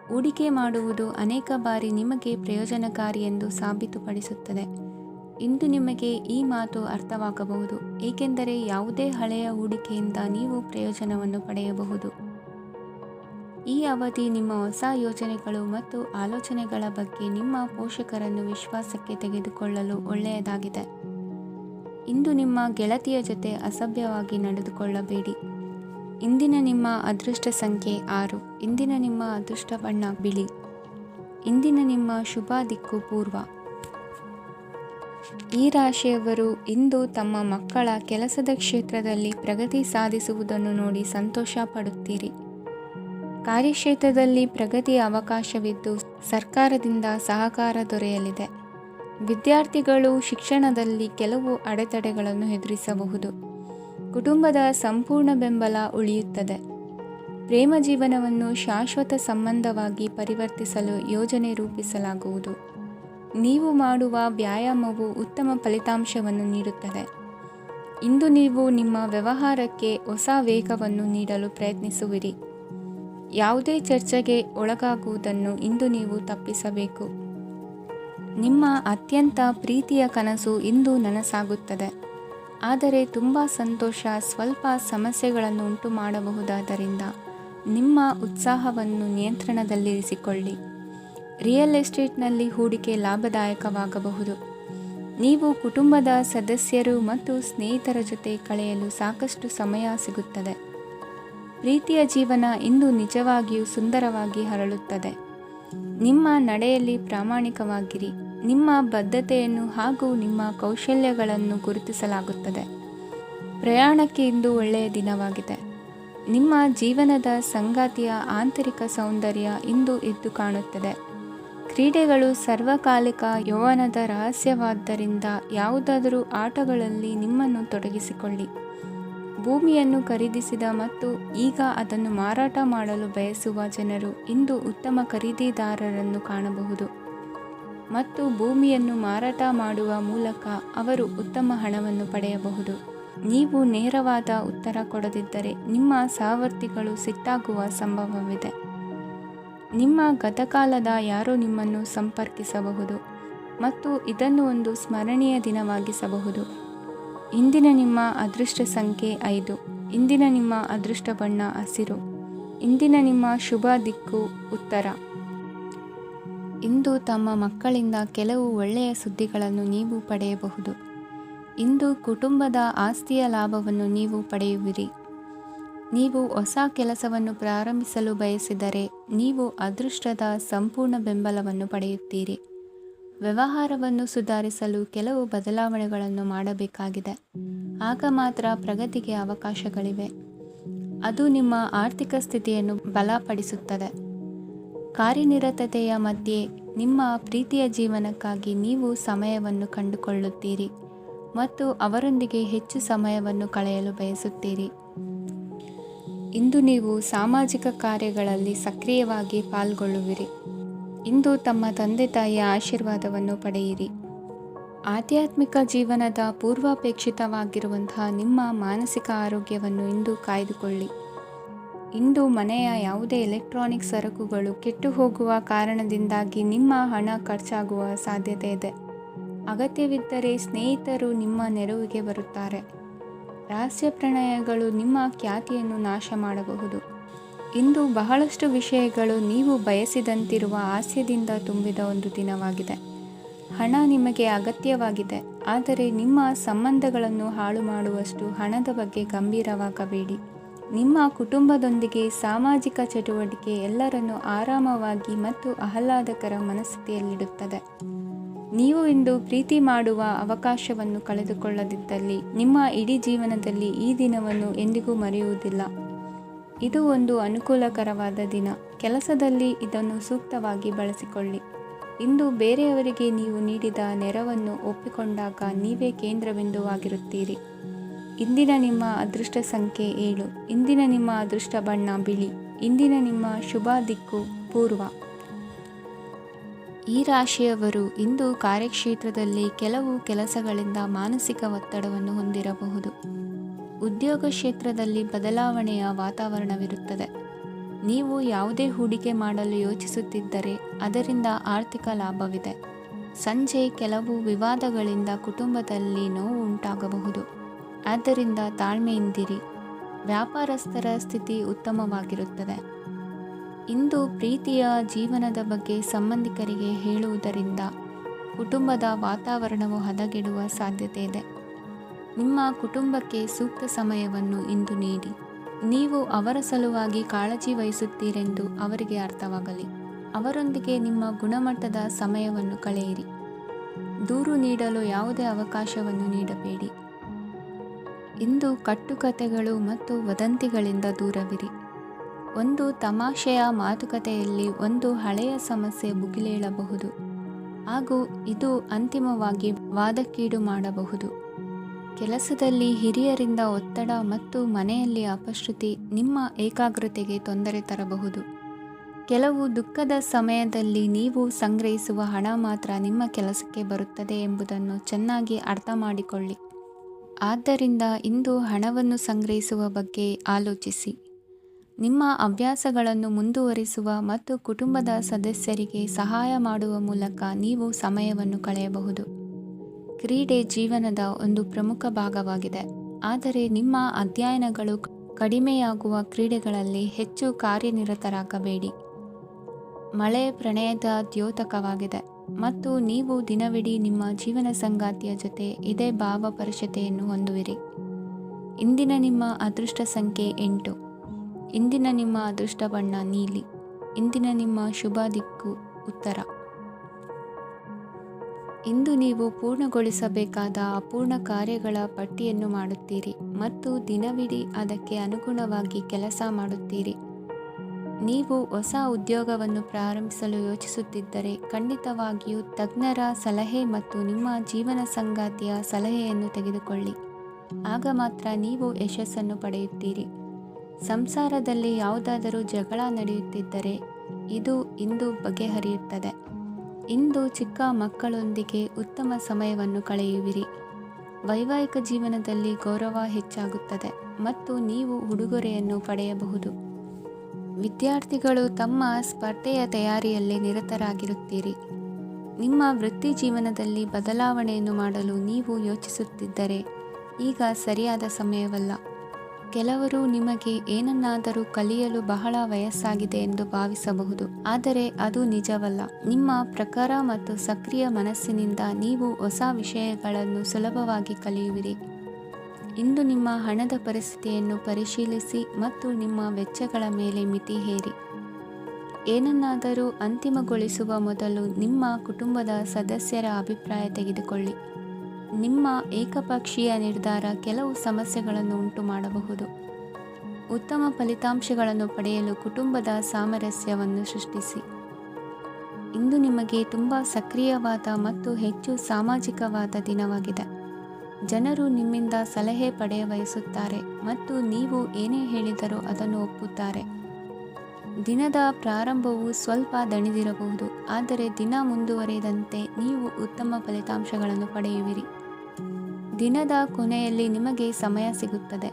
ಹೂಡಿಕೆ ಮಾಡುವುದು ಅನೇಕ ಬಾರಿ ನಿಮಗೆ ಪ್ರಯೋಜನಕಾರಿ ಎಂದು ಸಾಬೀತುಪಡಿಸುತ್ತದೆ. ಇಂದು ನಿಮಗೆ ಈ ಮಾತು ಅರ್ಥವಾಗಬಹುದು, ಏಕೆಂದರೆ ಯಾವುದೇ ಹಳೆಯ ಹೂಡಿಕೆಯಿಂದ ನೀವು ಪ್ರಯೋಜನವನ್ನು ಪಡೆಯಬಹುದು. ಈ ಅವಧಿ ನಿಮ್ಮ ಹೊಸ ಯೋಜನೆಗಳು ಮತ್ತು ಆಲೋಚನೆಗಳ ಬಗ್ಗೆ ನಿಮ್ಮ ಪೋಷಕರನ್ನು ವಿಶ್ವಾಸಕ್ಕೆ ತೆಗೆದುಕೊಳ್ಳಲು ಒಳ್ಳೆಯದಾಗಿದೆ. ಇಂದು ನಿಮ್ಮ ಗೆಳತಿಯ ಜೊತೆ ಅಸಭ್ಯವಾಗಿ ನಡೆದುಕೊಳ್ಳಬೇಡಿ. ಇಂದಿನ ನಿಮ್ಮ ಅದೃಷ್ಟ ಸಂಖ್ಯೆ 6. ಇಂದಿನ ನಿಮ್ಮ ಅದೃಷ್ಟ ಬಣ್ಣ ಬಿಳಿ. ಇಂದಿನ ನಿಮ್ಮ ಶುಭ ದಿಕ್ಕು ಪೂರ್ವ. ಈ ರಾಶಿಯವರು ಇಂದು ತಮ್ಮ ಮಕ್ಕಳ ಕೆಲಸದ ಕ್ಷೇತ್ರದಲ್ಲಿ ಪ್ರಗತಿ ಸಾಧಿಸುವುದನ್ನು ನೋಡಿ ಸಂತೋಷ ಪಡುತ್ತೀರಿ. ಕಾರ್ಯಕ್ಷೇತ್ರದಲ್ಲಿ ಪ್ರಗತಿಯ ಅವಕಾಶವಿದ್ದು ಸರ್ಕಾರದಿಂದ ಸಹಕಾರ ದೊರೆಯಲಿದೆ. ವಿದ್ಯಾರ್ಥಿಗಳು ಶಿಕ್ಷಣದಲ್ಲಿ ಕೆಲವು ಅಡೆತಡೆಗಳನ್ನು ಎದುರಿಸಬಹುದು. ಕುಟುಂಬದ ಸಂಪೂರ್ಣ ಬೆಂಬಲ ಉಳಿಯುತ್ತದೆ. ಪ್ರೇಮ ಜೀವನವನ್ನು ಶಾಶ್ವತ ಸಂಬಂಧವಾಗಿ ಪರಿವರ್ತಿಸಲು ಯೋಜನೆ ರೂಪಿಸಲಾಗುವುದು. ನೀವು ಮಾಡುವ ವ್ಯಾಯಾಮವು ಉತ್ತಮ ಫಲಿತಾಂಶವನ್ನು ನೀಡುತ್ತದೆ. ಇಂದು ನೀವು ನಿಮ್ಮ ವ್ಯವಹಾರಕ್ಕೆ ಹೊಸ ವೇಗವನ್ನು ನೀಡಲು ಪ್ರಯತ್ನಿಸುವಿರಿ. ಯಾವುದೇ ಚರ್ಚೆಗೆ ಒಳಗಾಗುವುದನ್ನು ಇಂದು ನೀವು ತಪ್ಪಿಸಬೇಕು. ನಿಮ್ಮ ಅತ್ಯಂತ ಪ್ರೀತಿಯ ಕನಸು ಇಂದು ನನಸಾಗುತ್ತದೆ. ಆದರೆ ತುಂಬ ಸಂತೋಷ ಸ್ವಲ್ಪ ಸಮಸ್ಯೆಗಳನ್ನು ಉಂಟು ಮಾಡಬಹುದಾದ್ದರಿಂದ ನಿಮ್ಮ ಉತ್ಸಾಹವನ್ನು ನಿಯಂತ್ರಣದಲ್ಲಿರಿಸಿಕೊಳ್ಳಿ. ರಿಯಲ್ ಎಸ್ಟೇಟ್ನಲ್ಲಿ ಹೂಡಿಕೆ ಲಾಭದಾಯಕವಾಗಬಹುದು. ನೀವು ಕುಟುಂಬದ ಸದಸ್ಯರು ಮತ್ತು ಸ್ನೇಹಿತರ ಜೊತೆ ಕಳೆಯಲು ಸಾಕಷ್ಟು ಸಮಯ ಸಿಗುತ್ತದೆ. ಪ್ರೀತಿಯ ಜೀವನ ಇಂದು ನಿಜವಾಗಿಯೂ ಸುಂದರವಾಗಿ ಹರಳುತ್ತದೆ. ನಿಮ್ಮ ನಡೆಯಲ್ಲಿ ಪ್ರಾಮಾಣಿಕವಾಗಿರಿ. ನಿಮ್ಮ ಬದ್ಧತೆಯನ್ನು ಹಾಗೂ ನಿಮ್ಮ ಕೌಶಲ್ಯಗಳನ್ನು ಗುರುತಿಸಲಾಗುತ್ತದೆ. ಪ್ರಯಾಣಕ್ಕೆ ಇಂದು ಒಳ್ಳೆಯ ದಿನವಾಗಿದೆ. ನಿಮ್ಮ ಜೀವನದ ಸಂಗಾತಿಯ ಆಂತರಿಕ ಸೌಂದರ್ಯ ಇಂದು ಎದ್ದು ಕಾಣುತ್ತದೆ. ಕ್ರೀಡೆಗಳು ಸರ್ವಕಾಲಿಕ ಯೌವನದ ರಹಸ್ಯವಾದ್ದರಿಂದ ಯಾವುದಾದರೂ ಆಟಗಳಲ್ಲಿ ನಿಮ್ಮನ್ನು ತೊಡಗಿಸಿಕೊಳ್ಳಿ. ಭೂಮಿಯನ್ನು ಖರೀದಿಸಿದ ಮತ್ತು ಈಗ ಅದನ್ನು ಮಾರಾಟ ಮಾಡಲು ಬಯಸುವ ಜನರು ಇಂದು ಉತ್ತಮ ಖರೀದಿದಾರರನ್ನು ಕಾಣಬಹುದು ಮತ್ತು ಭೂಮಿಯನ್ನು ಮಾರಾಟ ಮಾಡುವ ಮೂಲಕ ಅವರು ಉತ್ತಮ ಹಣವನ್ನು ಪಡೆಯಬಹುದು. ನೀವು ನೇರವಾದ ಉತ್ತರ ಕೊಡದಿದ್ದರೆ ನಿಮ್ಮ ಸಹವರ್ತಿಗಳು ಸಿಟ್ಟಾಗುವ ಸಂಭವವಿದೆ. ನಿಮ್ಮ ಗತಕಾಲದ ಯಾರೋ ನಿಮ್ಮನ್ನು ಸಂಪರ್ಕಿಸಬಹುದು ಮತ್ತು ಇದನ್ನು ಒಂದು ಸ್ಮರಣೀಯ ದಿನವಾಗಿಸಬಹುದು. ಇಂದಿನ ನಿಮ್ಮ ಅದೃಷ್ಟ ಸಂಖ್ಯೆ 5. ಇಂದಿನ ನಿಮ್ಮ ಅದೃಷ್ಟ ಬಣ್ಣ ಹಸಿರು. ಇಂದಿನ ನಿಮ್ಮ ಶುಭ ದಿಕ್ಕು ಉತ್ತರ. ಇಂದು ತಮ್ಮ ಮಕ್ಕಳಿಂದ ಕೆಲವು ಒಳ್ಳೆಯ ಸುದ್ದಿಗಳನ್ನು ನೀವು ಪಡೆಯಬಹುದು. ಇಂದು ಕುಟುಂಬದ ಆಸ್ತಿಯ ಲಾಭವನ್ನು ನೀವು ಪಡೆಯುವಿರಿ. ನೀವು ಹೊಸ ಕೆಲಸವನ್ನು ಪ್ರಾರಂಭಿಸಲು ಬಯಸಿದರೆ ನೀವು ಅದೃಷ್ಟದ ಸಂಪೂರ್ಣ ಬೆಂಬಲವನ್ನು ಪಡೆಯುತ್ತೀರಿ. ವ್ಯವಹಾರವನ್ನು ಸುಧಾರಿಸಲು ಕೆಲವು ಬದಲಾವಣೆಗಳನ್ನು ಮಾಡಬೇಕಾಗಿದೆ. ಆಗ ಮಾತ್ರ ಪ್ರಗತಿಗೆ ಅವಕಾಶಗಳಿವೆ. ಅದು ನಿಮ್ಮ ಆರ್ಥಿಕ ಸ್ಥಿತಿಯನ್ನು ಬಲಪಡಿಸುತ್ತದೆ. ಕಾರ್ಯನಿರತತೆಯ ಮಧ್ಯೆ ನಿಮ್ಮ ಪ್ರೀತಿಯ ಜೀವನಕ್ಕಾಗಿ ನೀವು ಸಮಯವನ್ನು ಕಂಡುಕೊಳ್ಳುತ್ತೀರಿ ಮತ್ತು ಅವರೊಂದಿಗೆ ಹೆಚ್ಚು ಸಮಯವನ್ನು ಕಳೆಯಲು ಬಯಸುತ್ತೀರಿ. ಇಂದು ನೀವು ಸಾಮಾಜಿಕ ಕಾರ್ಯಗಳಲ್ಲಿ ಸಕ್ರಿಯವಾಗಿ ಪಾಲ್ಗೊಳ್ಳುವಿರಿ. ಇಂದು ತಮ್ಮ ತಂದೆ ತಾಯಿಯ ಆಶೀರ್ವಾದವನ್ನು ಪಡೆಯಿರಿ. ಆಧ್ಯಾತ್ಮಿಕ ಜೀವನದ ಪೂರ್ವಾಪೇಕ್ಷಿತವಾಗಿರುವಂತಹ ನಿಮ್ಮ ಮಾನಸಿಕ ಆರೋಗ್ಯವನ್ನು ಇಂದು ಕಾಯ್ದುಕೊಳ್ಳಿ. ಇಂದು ಮನೆಯ ಯಾವುದೇ ಎಲೆಕ್ಟ್ರಾನಿಕ್ ಸರಕುಗಳು ಕೆಟ್ಟು ಹೋಗುವ ಕಾರಣದಿಂದಾಗಿ ನಿಮ್ಮ ಹಣ ಖರ್ಚಾಗುವ ಸಾಧ್ಯತೆ ಇದೆ. ಅಗತ್ಯವಿದ್ದರೆ ಸ್ನೇಹಿತರು ನಿಮ್ಮ ನೆರವಿಗೆ ಬರುತ್ತಾರೆ. ರಹಸ್ಯ ಪ್ರಣಯಗಳು ನಿಮ್ಮ ಖ್ಯಾತಿಯನ್ನು ನಾಶ ಮಾಡಬಹುದು. ಇಂದು ಬಹಳಷ್ಟು ವಿಷಯಗಳು ನೀವು ಬಯಸಿದಂತಿರುವ ಹಾಸ್ಯದಿಂದ ತುಂಬಿದ ಒಂದು ದಿನವಾಗಿದೆ. ಹಣ ನಿಮಗೆ ಅಗತ್ಯವಾಗಿದೆ, ಆದರೆ ನಿಮ್ಮ ಸಂಬಂಧಗಳನ್ನು ಹಾಳು ಮಾಡುವಷ್ಟು ಹಣದ ಬಗ್ಗೆ ಗಂಭೀರವಾಗಬೇಡಿ. ನಿಮ್ಮ ಕುಟುಂಬದೊಂದಿಗೆ ಸಾಮಾಜಿಕ ಚಟುವಟಿಕೆ ಎಲ್ಲರನ್ನೂ ಆರಾಮವಾಗಿ ಮತ್ತು ಆಹ್ಲಾದಕರ ಮನಸ್ಥಿತಿಯಲ್ಲಿಡುತ್ತದೆ. ನೀವು ಇಂದು ಪ್ರೀತಿ ಮಾಡುವ ಅವಕಾಶವನ್ನು ಕಳೆದುಕೊಳ್ಳದಿದ್ದಲ್ಲಿ ನಿಮ್ಮ ಇಡೀ ಜೀವನದಲ್ಲಿ ಈ ದಿನವನ್ನು ಎಂದಿಗೂ ಮರೆಯುವುದಿಲ್ಲ. ಇದು ಒಂದು ಅನುಕೂಲಕರವಾದ ದಿನ. ಕೆಲಸದಲ್ಲಿ ಇದನ್ನು ಸೂಕ್ತವಾಗಿ ಬಳಸಿಕೊಳ್ಳಿ. ಇಂದು ಬೇರೆಯವರಿಗೆ ನೀವು ನೀಡಿದ ನೆರವನ್ನು ಒಪ್ಪಿಕೊಂಡಾಗ ನೀವೇ ಕೇಂದ್ರಬಿಂದುವಾಗಿರುತ್ತೀರಿ. ಇಂದಿನ ನಿಮ್ಮ ಅದೃಷ್ಟ ಸಂಖ್ಯೆ 7. ಇಂದಿನ ನಿಮ್ಮ ಅದೃಷ್ಟ ಬಣ್ಣ ಬಿಳಿ. ಇಂದಿನ ನಿಮ್ಮ ಶುಭ ದಿಕ್ಕು ಪೂರ್ವ. ಈ ರಾಶಿಯವರು ಇಂದು ಕಾರ್ಯಕ್ಷೇತ್ರದಲ್ಲಿ ಕೆಲವು ಕೆಲಸಗಳಿಂದ ಮಾನಸಿಕ ಒತ್ತಡವನ್ನು ಹೊಂದಿರಬಹುದು. ಉದ್ಯೋಗ ಕ್ಷೇತ್ರದಲ್ಲಿ ಬದಲಾವಣೆಯ ವಾತಾವರಣವಿರುತ್ತದೆ. ನೀವು ಯಾವುದೇ ಹೂಡಿಕೆ ಮಾಡಲು ಯೋಚಿಸುತ್ತಿದ್ದರೆ ಅದರಿಂದ ಆರ್ಥಿಕ ಲಾಭವಿದೆ. ಸಂಜೆ ಕೆಲವು ವಿವಾದಗಳಿಂದ ಕುಟುಂಬದಲ್ಲಿ ನೋವು ಉಂಟಾಗಬಹುದು. ಆದ್ದರಿಂದ ತಾಳ್ಮೆಯಿಂದಿರಿ. ವ್ಯಾಪಾರಸ್ಥರ ಸ್ಥಿತಿ ಉತ್ತಮವಾಗಿರುತ್ತದೆ. ಇಂದು ಪ್ರೀತಿಯ ಜೀವನದ ಬಗ್ಗೆ ಸಂಬಂಧಿಕರಿಗೆ ಹೇಳುವುದರಿಂದ ಕುಟುಂಬದ ವಾತಾವರಣವು ಹದಗೆಡುವ ಸಾಧ್ಯತೆ ಇದೆ. ನಿಮ್ಮ ಕುಟುಂಬಕ್ಕೆ ಸೂಕ್ತ ಸಮಯವನ್ನು ಇಂದು ನೀಡಿ. ನೀವು ಅವರ ಸಲುವಾಗಿ ಕಾಳಜಿ ವಹಿಸುತ್ತೀರೆಂದು ಅವರಿಗೆ ಅರ್ಥವಾಗಲಿ. ಅವರೊಂದಿಗೆ ನಿಮ್ಮ ಗುಣಮಟ್ಟದ ಸಮಯವನ್ನು ಕಳೆಯಿರಿ. ದೂರು ನೀಡಲು ಯಾವುದೇ ಅವಕಾಶವನ್ನು ನೀಡಬೇಡಿ. ಇಂದು ಕಟ್ಟುಕತೆಗಳು ಮತ್ತು ವದಂತಿಗಳಿಂದ ದೂರವಿರಿ. ಒಂದು ತಮಾಷೆಯ ಮಾತುಕತೆಯಲ್ಲಿ ಒಂದು ಹಳೆಯ ಸಮಸ್ಯೆ ಭುಗಿಲೇಳಬಹುದು ಹಾಗೂ ಇದು ಅಂತಿಮವಾಗಿ ವಾದಕ್ಕೀಡು ಮಾಡಬಹುದು. ಕೆಲಸದಲ್ಲಿ ಹಿರಿಯರಿಂದ ಒತ್ತಡ ಮತ್ತು ಮನೆಯಲ್ಲಿ ಅಪಶ್ರುತಿ ನಿಮ್ಮ ಏಕಾಗ್ರತೆಗೆ ತೊಂದರೆ ತರಬಹುದು. ಕೆಲವು ದುಃಖದ ಸಮಯದಲ್ಲಿ ನೀವು ಸಂಗ್ರಹಿಸುವ ಹಣ ಮಾತ್ರ ನಿಮ್ಮ ಕೆಲಸಕ್ಕೆ ಬರುತ್ತದೆ ಎಂಬುದನ್ನು ಚೆನ್ನಾಗಿ ಅರ್ಥ ಮಾಡಿಕೊಳ್ಳಿ. ಆದ್ದರಿಂದ ಇಂದು ಹಣವನ್ನು ಸಂಗ್ರಹಿಸುವ ಬಗ್ಗೆ ಆಲೋಚಿಸಿ. ನಿಮ್ಮ ಹವ್ಯಾಸಗಳನ್ನು ಮುಂದುವರಿಸುವ ಮತ್ತು ಕುಟುಂಬದ ಸದಸ್ಯರಿಗೆ ಸಹಾಯ ಮಾಡುವ ಮೂಲಕ ನೀವು ಸಮಯವನ್ನು ಕಳೆಯಬಹುದು. ಕ್ರೀಡೆ ಜೀವನದ ಒಂದು ಪ್ರಮುಖ ಭಾಗವಾಗಿದೆ, ಆದರೆ ನಿಮ್ಮ ಅಧ್ಯಯನಗಳು ಕಡಿಮೆಯಾಗುವ ಕ್ರೀಡೆಗಳಲ್ಲಿ ಹೆಚ್ಚು ಕಾರ್ಯನಿರತರಾಗಬೇಡಿ. ಮಳೆ ಪ್ರಣಯದ ದ್ಯೋತಕವಾಗಿದೆ ಮತ್ತು ನೀವು ದಿನವಿಡೀ ನಿಮ್ಮ ಜೀವನ ಸಂಗಾತಿಯ ಜೊತೆ ಇದೇ ಭಾವಪರಶತೆಯನ್ನು ಹೊಂದುವಿರಿ. ಇಂದಿನ ನಿಮ್ಮ ಅದೃಷ್ಟ ಸಂಖ್ಯೆ 8. ಇಂದಿನ ನಿಮ್ಮ ಅದೃಷ್ಟ ಬಣ್ಣ ನೀಲಿ. ಇಂದಿನ ನಿಮ್ಮ ಶುಭ ದಿಕ್ಕು ಉತ್ತರ. ಇಂದು ನೀವು ಪೂರ್ಣಗೊಳಿಸಬೇಕಾದ ಅಪೂರ್ಣ ಕಾರ್ಯಗಳ ಪಟ್ಟಿಯನ್ನು ಮಾಡುತ್ತೀರಿ ಮತ್ತು ದಿನವಿಡೀ ಅದಕ್ಕೆ ಅನುಗುಣವಾಗಿ ಕೆಲಸ ಮಾಡುತ್ತೀರಿ. ನೀವು ಹೊಸ ಉದ್ಯೋಗವನ್ನು ಪ್ರಾರಂಭಿಸಲು ಯೋಚಿಸುತ್ತಿದ್ದರೆ ಖಂಡಿತವಾಗಿಯೂ ತಜ್ಞರ ಸಲಹೆ ಮತ್ತು ನಿಮ್ಮ ಜೀವನ ಸಂಗಾತಿಯ ಸಲಹೆಯನ್ನು ತೆಗೆದುಕೊಳ್ಳಿ. ಆಗ ಮಾತ್ರ ನೀವು ಯಶಸ್ಸನ್ನು ಪಡೆಯುತ್ತೀರಿ. ಸಂಸಾರದಲ್ಲಿ ಯಾವುದಾದರೂ ಜಗಳ ನಡೆಯುತ್ತಿದ್ದರೆ ಇದು ಇಂದು ಬಗೆಹರಿಯುತ್ತದೆ. ಇಂದು ಚಿಕ್ಕ ಮಕ್ಕಳೊಂದಿಗೆ ಉತ್ತಮ ಸಮಯವನ್ನು ಕಳೆಯುವಿರಿ. ವೈವಾಹಿಕ ಜೀವನದಲ್ಲಿ ಗೌರವ ಹೆಚ್ಚಾಗುತ್ತದೆ ಮತ್ತು ನೀವು ಉಡುಗೊರೆಯನ್ನು ಪಡೆಯಬಹುದು. ವಿದ್ಯಾರ್ಥಿಗಳು ತಮ್ಮ ಸ್ಪರ್ಧೆಯ ತಯಾರಿಯಲ್ಲಿ ನಿರತರಾಗಿರುತ್ತೀರಿ. ನಿಮ್ಮ ವೃತ್ತಿ ಜೀವನದಲ್ಲಿ ಬದಲಾವಣೆಯನ್ನು ಮಾಡಲು ನೀವು ಯೋಚಿಸುತ್ತಿದ್ದರೆ ಈಗ ಸರಿಯಾದ ಸಮಯವಲ್ಲ. ಕೆಲವರು ನಿಮಗೆ ಏನನ್ನಾದರೂ ಕಲಿಯಲು ಬಹಳ ವಯಸ್ಸಾಗಿದೆ ಎಂದು ಭಾವಿಸಬಹುದು, ಆದರೆ ಅದು ನಿಜವಲ್ಲ. ನಿಮ್ಮ ಪ್ರಖರ ಮತ್ತು ಸಕ್ರಿಯ ಮನಸ್ಸಿನಿಂದ ನೀವು ಹೊಸ ವಿಷಯಗಳನ್ನು ಸುಲಭವಾಗಿ ಕಲಿಯುವಿರಿ. ಇಂದು ನಿಮ್ಮ ಹಣದ ಪರಿಸ್ಥಿತಿಯನ್ನು ಪರಿಶೀಲಿಸಿ ಮತ್ತು ನಿಮ್ಮ ವೆಚ್ಚಗಳ ಮೇಲೆ ಮಿತಿ ಹೇರಿ. ಏನನ್ನಾದರೂ ಅಂತಿಮಗೊಳಿಸುವ ಮೊದಲು ನಿಮ್ಮ ಕುಟುಂಬದ ಸದಸ್ಯರ ಅಭಿಪ್ರಾಯ ತೆಗೆದುಕೊಳ್ಳಿ. ನಿಮ್ಮ ಏಕಪಕ್ಷೀಯ ನಿರ್ಧಾರ ಕೆಲವು ಸಮಸ್ಯೆಗಳನ್ನು ಉಂಟು ಮಾಡಬಹುದು. ಉತ್ತಮ ಫಲಿತಾಂಶಗಳನ್ನು ಪಡೆಯಲು ಕುಟುಂಬದ ಸಾಮರಸ್ಯವನ್ನು ಸೃಷ್ಟಿಸಿ. ಇಂದು ನಿಮಗೆ ತುಂಬ ಸಕ್ರಿಯವಾದ ಮತ್ತು ಹೆಚ್ಚು ಸಾಮಾಜಿಕವಾದ ದಿನವಾಗಿದೆ. ಜನರು ನಿಮ್ಮಿಂದ ಸಲಹೆ ಪಡೆಯ ಬಯಸುತ್ತಾರೆ ಮತ್ತು ನೀವು ಏನೇ ಹೇಳಿದರೂ ಅದನ್ನು ಒಪ್ಪುತ್ತಾರೆ. ದಿನದ ಪ್ರಾರಂಭವು ಸ್ವಲ್ಪ ದಣಿದಿರಬಹುದು, ಆದರೆ ದಿನ ಮುಂದುವರಿದಂತೆ ನೀವು ಉತ್ತಮ ಫಲಿತಾಂಶಗಳನ್ನು ಪಡೆಯುವಿರಿ. ದಿನದ ಕೊನೆಯಲ್ಲಿ ನಿಮಗೆ ಸಮಯ ಸಿಗುತ್ತದೆ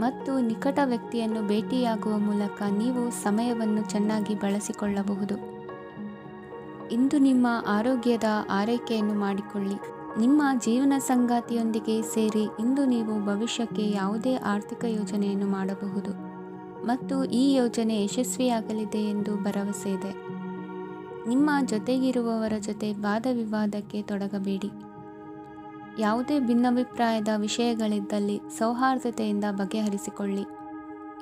ಮತ್ತು ನಿಕಟ ವ್ಯಕ್ತಿಯನ್ನು ಭೇಟಿಯಾಗುವ ಮೂಲಕ ನೀವು ಸಮಯವನ್ನು ಚೆನ್ನಾಗಿ ಬಳಸಿಕೊಳ್ಳಬಹುದು. ಇಂದು ನಿಮ್ಮ ಆರೋಗ್ಯದ ಆರೈಕೆಯನ್ನು ಮಾಡಿಕೊಳ್ಳಿ. ನಿಮ್ಮ ಜೀವನ ಸಂಗಾತಿಯೊಂದಿಗೆ ಸೇರಿ ಇಂದು ನೀವು ಭವಿಷ್ಯಕ್ಕೆ ಯಾವುದೇ ಆರ್ಥಿಕ ಯೋಜನೆಯನ್ನು ಮಾಡಬಹುದು ಮತ್ತು ಈ ಯೋಜನೆ ಯಶಸ್ವಿಯಾಗಲಿದೆ ಎಂದು ಭರವಸೆ ಇದೆ. ನಿಮ್ಮ ಜೊತೆಗಿರುವವರ ಜೊತೆ ವಾದ ವಿವಾದಕ್ಕೆ ತೊಡಗಬೇಡಿ. ಯಾವುದೇ ಭಿನ್ನಾಭಿಪ್ರಾಯದ ವಿಷಯಗಳಿದ್ದಲ್ಲಿ ಸೌಹಾರ್ದತೆಯಿಂದ ಬಗೆಹರಿಸಿಕೊಳ್ಳಿ.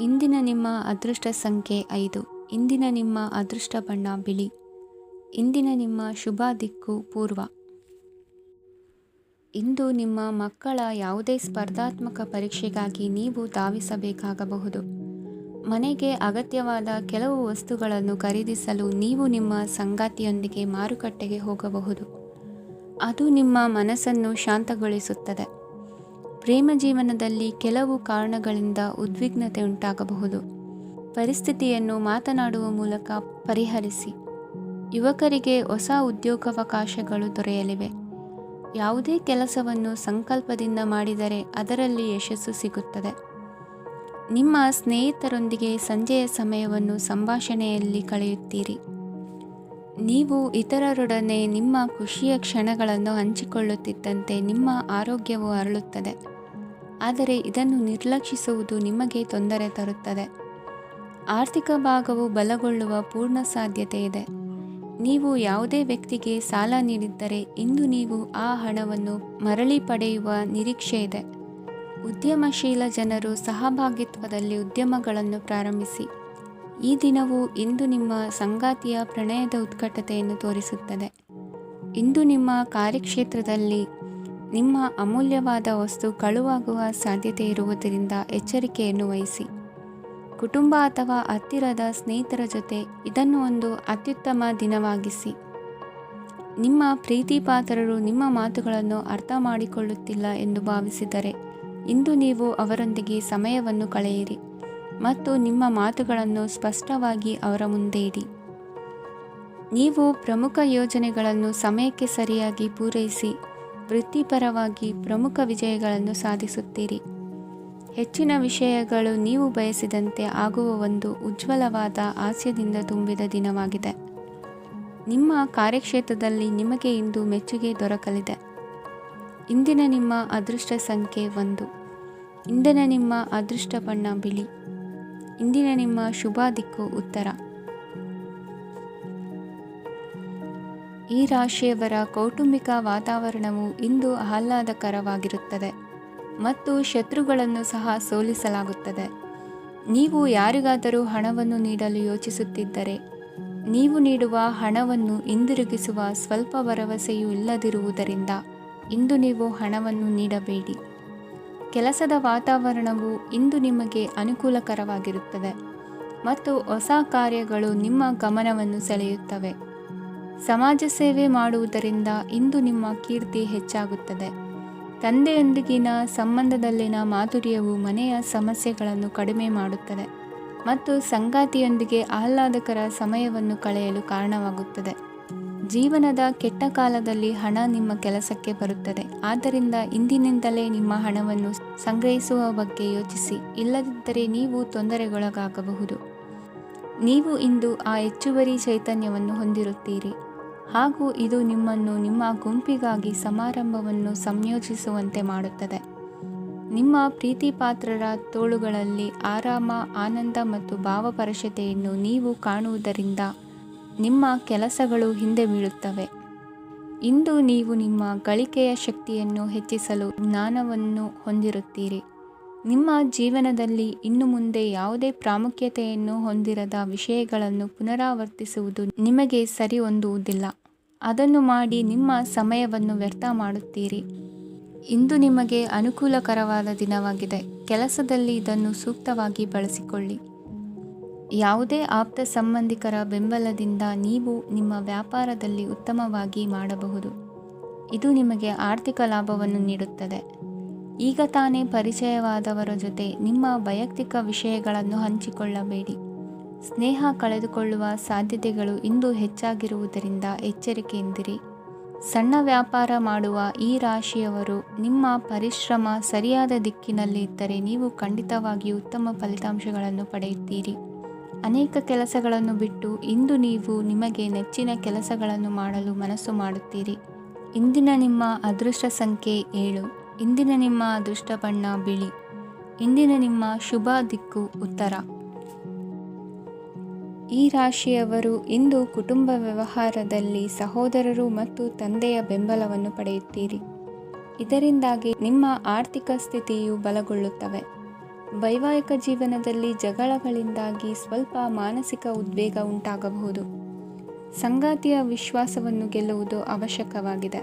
ಇಂದಿನ ನಿಮ್ಮ ಅದೃಷ್ಟ ಸಂಖ್ಯೆ 5. ಇಂದಿನ ನಿಮ್ಮ ಅದೃಷ್ಟ ಬಣ್ಣ ಬಿಳಿ. ಇಂದಿನ ನಿಮ್ಮ ಶುಭ ದಿಕ್ಕು ಪೂರ್ವ. ಇಂದು ನಿಮ್ಮ ಮಕ್ಕಳ ಯಾವುದೇ ಸ್ಪರ್ಧಾತ್ಮಕ ಪರೀಕ್ಷೆಗಾಗಿ ನೀವು ಧಾವಿಸಬೇಕಾಗಬಹುದು. ಮನೆಗೆ ಅಗತ್ಯವಾದ ಕೆಲವು ವಸ್ತುಗಳನ್ನು ಖರೀದಿಸಲು ನೀವು ನಿಮ್ಮ ಸಂಗಾತಿಯೊಂದಿಗೆ ಮಾರುಕಟ್ಟೆಗೆ ಹೋಗಬಹುದು. ಅದು ನಿಮ್ಮ ಮನಸ್ಸನ್ನು ಶಾಂತಗೊಳಿಸುತ್ತದೆ. ಪ್ರೇಮ ಜೀವನದಲ್ಲಿ ಕೆಲವು ಕಾರಣಗಳಿಂದ ಉದ್ವಿಗ್ನತೆ ಉಂಟಾಗಬಹುದು. ಪರಿಸ್ಥಿತಿಯನ್ನು ಮಾತನಾಡುವ ಮೂಲಕ ಪರಿಹರಿಸಿ. ಯುವಕರಿಗೆ ಹೊಸ ಉದ್ಯೋಗಾವಕಾಶಗಳು ದೊರೆಯಲಿವೆ. ಯಾವುದೇ ಕೆಲಸವನ್ನು ಸಂಕಲ್ಪದಿಂದ ಮಾಡಿದರೆ ಅದರಲ್ಲಿ ಯಶಸ್ಸು ಸಿಗುತ್ತದೆ. ನಿಮ್ಮ ಸ್ನೇಹಿತರೊಂದಿಗೆ ಸಂಜೆಯ ಸಮಯವನ್ನು ಸಂಭಾಷಣೆಯಲ್ಲಿ ಕಳೆಯುತ್ತೀರಿ. ನೀವು ಇತರರೊಡನೆ ನಿಮ್ಮ ಖುಷಿಯ ಕ್ಷಣಗಳನ್ನು ಹಂಚಿಕೊಳ್ಳುತ್ತಿದ್ದಂತೆ ನಿಮ್ಮ ಆರೋಗ್ಯವು ಅರಳುತ್ತದೆ, ಆದರೆ ಇದನ್ನು ನಿರ್ಲಕ್ಷಿಸುವುದು ನಿಮಗೆ ತೊಂದರೆ ತರುತ್ತದೆ. ಆರ್ಥಿಕ ಭಾಗವು ಬಲಗೊಳ್ಳುವ ಪೂರ್ಣ ಸಾಧ್ಯತೆ ಇದೆ. ನೀವು ಯಾವುದೇ ವ್ಯಕ್ತಿಗೆ ಸಾಲ ನೀಡಿದ್ದರೆ ಇಂದು ನೀವು ಆ ಹಣವನ್ನು ಮರಳಿ ಪಡೆಯುವ ನಿರೀಕ್ಷೆ ಇದೆ. ಉದ್ಯಮಶೀಲ ಜನರು ಸಹಭಾಗಿತ್ವದಲ್ಲಿ ಉದ್ಯಮಗಳನ್ನು ಪ್ರಾರಂಭಿಸಿ. ಈ ದಿನವು ಇಂದು ನಿಮ್ಮ ಸಂಗಾತಿಯ ಪ್ರಣಯದ ಉತ್ಕಟತೆಯನ್ನು ತೋರಿಸುತ್ತದೆ. ಇಂದು ನಿಮ್ಮ ಕಾರ್ಯಕ್ಷೇತ್ರದಲ್ಲಿ ನಿಮ್ಮ ಅಮೂಲ್ಯವಾದ ವಸ್ತು ಕಳುವಾಗುವ ಸಾಧ್ಯತೆ ಇರುವುದರಿಂದ ಎಚ್ಚರಿಕೆಯನ್ನು ವಹಿಸಿ. ಕುಟುಂಬ ಅಥವಾ ಹತ್ತಿರದ ಸ್ನೇಹಿತರ ಜೊತೆ ಇದನ್ನು ಒಂದು ಅತ್ಯುತ್ತಮ ದಿನವಾಗಿಸಿ. ನಿಮ್ಮ ಪ್ರೀತಿಪಾತ್ರರು ನಿಮ್ಮ ಮಾತುಗಳನ್ನು ಅರ್ಥ ಮಾಡಿಕೊಳ್ಳುತ್ತಿಲ್ಲ ಎಂದು ಭಾವಿಸಿದರೆ ಇಂದು ನೀವು ಅವರೊಂದಿಗೆ ಸಮಯವನ್ನು ಕಳೆಯಿರಿ ಮತ್ತು ನಿಮ್ಮ ಮಾತುಗಳನ್ನು ಸ್ಪಷ್ಟವಾಗಿ ಅವರ ಮುಂದೆ ಇಡಿ. ನೀವು ಪ್ರಮುಖ ಯೋಜನೆಗಳನ್ನು ಸಮಯಕ್ಕೆ ಸರಿಯಾಗಿ ಪೂರೈಸಿ ವೃತ್ತಿಪರವಾಗಿ ಪ್ರಮುಖ ವಿಜಯಗಳನ್ನು ಸಾಧಿಸುತ್ತೀರಿ. ಹೆಚ್ಚಿನ ವಿಷಯಗಳು ನೀವು ಬಯಸಿದಂತೆ ಆಗುವ ಒಂದು ಉಜ್ವಲವಾದ ಹಾಸ್ಯದಿಂದ ತುಂಬಿದ ದಿನವಾಗಿದೆ. ನಿಮ್ಮ ಕಾರ್ಯಕ್ಷೇತ್ರದಲ್ಲಿ ನಿಮಗೆ ಇಂದು ಮೆಚ್ಚುಗೆ ದೊರಕಲಿದೆ. ಇಂದಿನ ನಿಮ್ಮ ಅದೃಷ್ಟ ಸಂಖ್ಯೆ 1. ಇಂದಿನ ನಿಮ್ಮ ಅದೃಷ್ಟ ಬಣ್ಣ ಬಿಳಿ. ಇಂದಿನ ನಿಮ್ಮ ಶುಭ ದಿಕ್ಕು ಉತ್ತರ. ಈ ರಾಶಿಯವರ ಕೌಟುಂಬಿಕ ವಾತಾವರಣವು ಇಂದು ಆಹ್ಲಾದಕರವಾಗಿರುತ್ತದೆ ಮತ್ತು ಶತ್ರುಗಳನ್ನು ಸಹ ಸೋಲಿಸಲಾಗುತ್ತದೆ. ನೀವು ಯಾರಿಗಾದರೂ ಹಣವನ್ನು ನೀಡಲು ಯೋಚಿಸುತ್ತಿದ್ದರೆ ನೀವು ನೀಡುವ ಹಣವನ್ನು ಹಿಂದಿರುಗಿಸುವ ಸ್ವಲ್ಪ ಭರವಸೆಯೂ ಇಲ್ಲದಿರುವುದರಿಂದ ಇಂದು ನೀವು ಹಣವನ್ನು ನೀಡಬೇಡಿ. ಕೆಲಸದ ವಾತಾವರಣವು ಇಂದು ನಿಮಗೆ ಅನುಕೂಲಕರವಾಗಿರುತ್ತದೆ ಮತ್ತು ಹೊಸ ಕಾರ್ಯಗಳು ನಿಮ್ಮ ಗಮನವನ್ನು ಸೆಳೆಯುತ್ತವೆ. ಸಮಾಜ ಸೇವೆ ಮಾಡುವುದರಿಂದ ಇಂದು ನಿಮ್ಮ ಕೀರ್ತಿ ಹೆಚ್ಚಾಗುತ್ತದೆ. ತಂದೆಯೊಂದಿಗಿನ ಸಂಬಂಧದಲ್ಲಿನ ಮಾಧುರ್ಯವು ಮನೆಯ ಸಮಸ್ಯೆಗಳನ್ನು ಕಡಿಮೆ ಮಾಡುತ್ತದೆ ಮತ್ತು ಸಂಗಾತಿಯೊಂದಿಗೆ ಆಹ್ಲಾದಕರ ಸಮಯವನ್ನು ಕಳೆಯಲು ಕಾರಣವಾಗುತ್ತದೆ. ಜೀವನದ ಕೆಟ್ಟ ಕಾಲದಲ್ಲಿ ಹಣ ನಿಮ್ಮ ಕೆಲಸಕ್ಕೆ ಬರುತ್ತದೆ. ಆದ್ದರಿಂದ ಇಂದಿನಿಂದಲೇ ನಿಮ್ಮ ಹಣವನ್ನು ಸಂಗ್ರಹಿಸುವ ಬಗ್ಗೆ ಯೋಚಿಸಿ, ಇಲ್ಲದಿದ್ದರೆ ನೀವು ತೊಂದರೆಗೊಳಗಾಗಬಹುದು. ನೀವು ಇಂದು ಆ ಹೆಚ್ಚುವರಿ ಚೈತನ್ಯವನ್ನು ಹೊಂದಿರುತ್ತೀರಿ ಹಾಗೂ ಇದು ನಿಮ್ಮನ್ನು ನಿಮ್ಮ ಗುಂಪಿಗಾಗಿ ಸಮಾರಂಭವನ್ನು ಸಂಯೋಜಿಸುವಂತೆ ಮಾಡುತ್ತದೆ. ನಿಮ್ಮ ಪ್ರೀತಿಪಾತ್ರರ ತೋಳುಗಳಲ್ಲಿ ಆರಾಮ, ಆನಂದ ಮತ್ತು ಭಾವಪರಶತೆಯನ್ನು ನೀವು ಕಾಣುವುದರಿಂದ ನಿಮ್ಮ ಕೆಲಸಗಳು ಹಿಂದೆ ಬೀಳುತ್ತವೆ. ಇಂದು ನೀವು ನಿಮ್ಮ ಗಳಿಕೆಯ ಶಕ್ತಿಯನ್ನು ಹೆಚ್ಚಿಸಲು ಜ್ಞಾನವನ್ನು ಹೊಂದಿರುತ್ತೀರಿ. ನಿಮ್ಮ ಜೀವನದಲ್ಲಿ ಇನ್ನು ಮುಂದೆ ಯಾವುದೇ ಪ್ರಾಮುಖ್ಯತೆಯನ್ನು ಹೊಂದಿರದ ವಿಷಯಗಳನ್ನು ಪುನರಾವರ್ತಿಸುವುದು ನಿಮಗೆ ಸರಿ ಹೊಂದುವುದಿಲ್ಲ. ಅದನ್ನು ಮಾಡಿ ನಿಮ್ಮ ಸಮಯವನ್ನು ವ್ಯರ್ಥ ಮಾಡುತ್ತೀರಿ. ಇಂದು ನಿಮಗೆ ಅನುಕೂಲಕರವಾದ ದಿನವಾಗಿದೆ. ಕೆಲಸದಲ್ಲಿ ಇದನ್ನು ಸೂಕ್ತವಾಗಿ ಬಳಸಿಕೊಳ್ಳಿ. ಯಾವುದೇ ಆಪ್ತ ಸಂಬಂಧಿಕರ ಬೆಂಬಲದಿಂದ ನೀವು ನಿಮ್ಮ ವ್ಯಾಪಾರದಲ್ಲಿ ಉತ್ತಮವಾಗಿ ಮಾಡಬಹುದು. ಇದು ನಿಮಗೆ ಆರ್ಥಿಕ ಲಾಭವನ್ನು ನೀಡುತ್ತದೆ. ಈಗ ತಾನೇ ಪರಿಚಯವಾದವರ ಜೊತೆ ನಿಮ್ಮ ವೈಯಕ್ತಿಕ ವಿಷಯಗಳನ್ನು ಹಂಚಿಕೊಳ್ಳಬೇಡಿ. ಸ್ನೇಹ ಕಳೆದುಕೊಳ್ಳುವ ಸಾಧ್ಯತೆಗಳು ಇಂದು ಹೆಚ್ಚಾಗಿರುವುದರಿಂದ ಎಚ್ಚರಿಕೆಯಿಂದಿರಿ. ಸಣ್ಣ ವ್ಯಾಪಾರ ಮಾಡುವ ಈ ರಾಶಿಯವರು ನಿಮ್ಮ ಪರಿಶ್ರಮ ಸರಿಯಾದ ದಿಕ್ಕಿನಲ್ಲಿ ಇದ್ದರೆ ನೀವು ಖಂಡಿತವಾಗಿಯೂ ಉತ್ತಮ ಫಲಿತಾಂಶಗಳನ್ನು ಪಡೆಯುತ್ತೀರಿ. ಅನೇಕ ಕೆಲಸಗಳನ್ನು ಬಿಟ್ಟು ಇಂದು ನೀವು ನಿಮಗೆ ನೆಚ್ಚಿನ ಕೆಲಸಗಳನ್ನು ಮಾಡಲು ಮನಸ್ಸು ಮಾಡುತ್ತೀರಿ. ಇಂದಿನ ನಿಮ್ಮ ಅದೃಷ್ಟ ಸಂಖ್ಯೆ 7. ಇಂದಿನ ನಿಮ್ಮ ಅದೃಷ್ಟ ಬಣ್ಣ ಬಿಳಿ. ಇಂದಿನ ನಿಮ್ಮ ಶುಭ ದಿಕ್ಕು ಉತ್ತರ. ಈ ರಾಶಿಯವರು ಇಂದು ಕುಟುಂಬ ವ್ಯವಹಾರದಲ್ಲಿ ಸಹೋದರರು ಮತ್ತು ತಂದೆಯ ಬೆಂಬಲವನ್ನು ಪಡೆಯುತ್ತೀರಿ. ಇದರಿಂದಾಗಿ ನಿಮ್ಮ ಆರ್ಥಿಕ ಸ್ಥಿತಿಯು ಬಲಗೊಳ್ಳುತ್ತವೆ. ವೈವಾಹಿಕ ಜೀವನದಲ್ಲಿ ಜಗಳಗಳಿಂದಾಗಿ ಸ್ವಲ್ಪ ಮಾನಸಿಕ ಉದ್ವೇಗ ಉಂಟಾಗಬಹುದು. ಸಂಗಾತಿಯ ವಿಶ್ವಾಸವನ್ನು ಗೆಲ್ಲುವುದು ಅವಶ್ಯಕವಾಗಿದೆ.